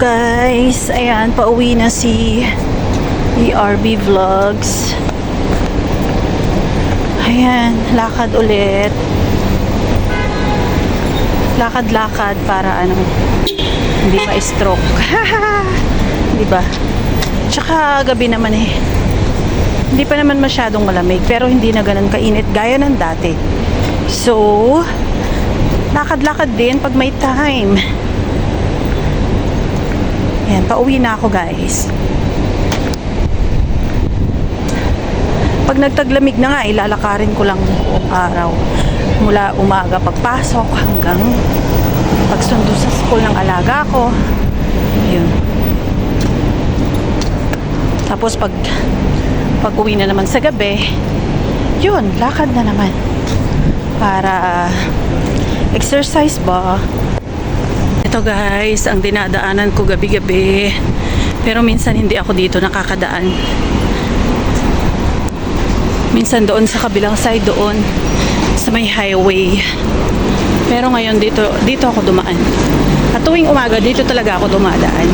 guys, ayan, pauwi na si ERB Vlogs. Ayan, lakad ulit. Lakad-lakad para ano, hindi ma-stroke. Di ba? Tsaka gabi naman eh. Hindi pa naman masyadong malamig, pero hindi na ganun kainit gaya ng dati. So, lakad-lakad din pag may time. Ayan, pauwi na ako guys. Pag nagtaglamig na nga, ilalakarin ko lang buong araw. Mula umaga pagpasok hanggang pagsundo sa school ng alaga ko. Yun. Tapos pag uwi na naman sa gabi, yun, lakad na naman. Para exercise ba? Ito guys, ang dinadaanan ko gabi-gabi. Pero minsan hindi ako dito nakakadaan. Minsan doon sa kabilang side doon sa may highway. Pero ngayon dito ako dumaan. At tuwing umaga dito talaga ako dumadaan.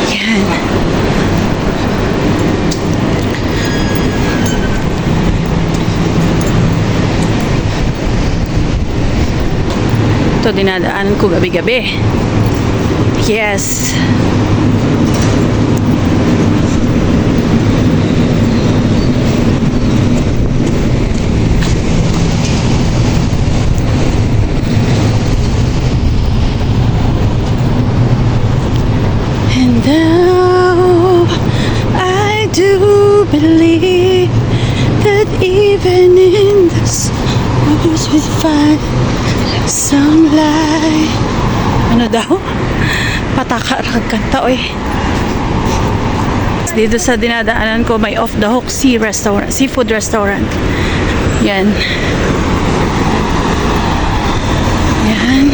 Yan. Ito dinadaanan ko gabi-gabi. Yes. And now I do believe that even in this woods we find some light. Ano daw? Pataka kanta oy. Dito sa dinadaanan ko may Off the Hook seafood restaurant. Yan. Yan.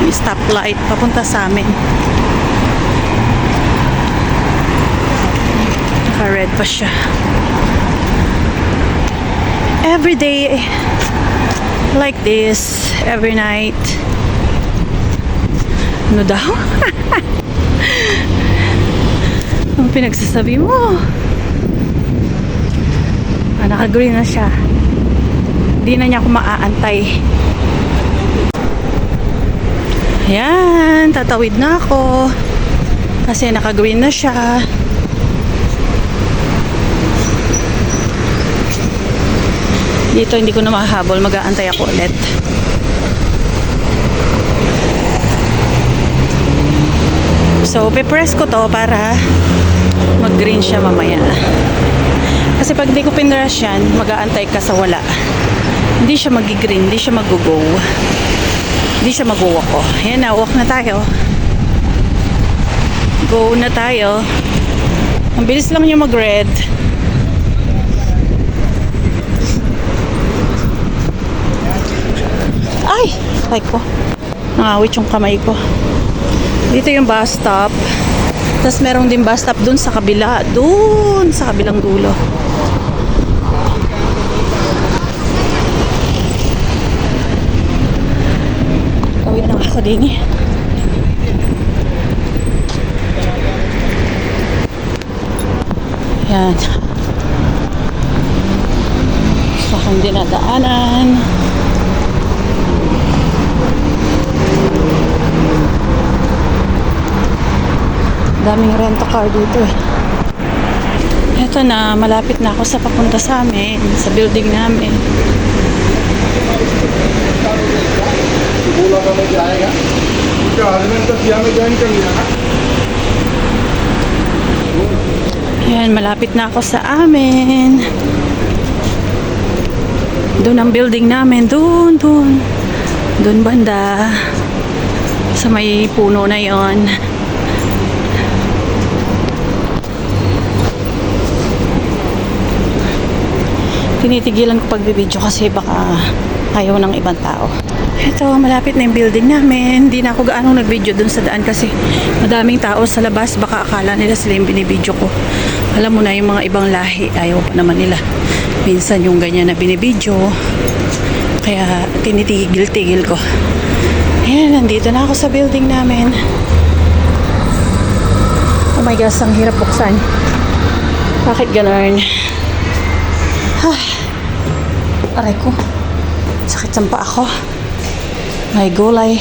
May stoplight papunta sa amin. Naka-red pa siya. Every day like this, every night. Ano daw? Ang pinagsasabi mo? Naka-green na siya. Hindi na niya ako maaantay. Ayan, tatawid na ako. Kasi naka-green na siya. Dito hindi ko na mahabol. Mag-aantay ako ulit. So, pipress ko to para mag-green siya mamaya. Kasi pag di ko pinrush yan, mag-aantay ka sa wala. Hindi siya mag-green, hindi siya mag-go. Hindi siya mag-walk ko. Ayan na, walk na tayo. Go na tayo. Ang bilis lang niya mag-red. Ay! Like ko. Nangawit yung kamay ko. Dito yung bus stop. Tapos merong din bus stop dun sa kabila. Dun sa kabilang dulo. Tawid na ako din eh. Yan. Gusto akong dinadaanan. Daming rent-a-car dito eh. Eto na, malapit na ako sa papunta sa amin, sa building namin. Yan, malapit na ako sa amin. Doon ang building namin, doon banda. Sa may puno na yon. Tinitigilan ko pagbibideo kasi baka ayaw ng ibang tao. Ito, malapit na yung building namin. Hindi na ako gaano nag-video dun sa daan kasi madaming tao sa labas. Baka akala nila sila yung binibideo ko. Alam mo na yung mga ibang lahi, ayaw pa naman nila. minsan yung ganyan na binibidyo. Kaya tinitigil-tigil ko. Ayan, nandito na ako sa building namin. Oh my gosh, ang hirap buksan. Bakit gano'n? Aray ko. Sakit sa paa ko. May gulay.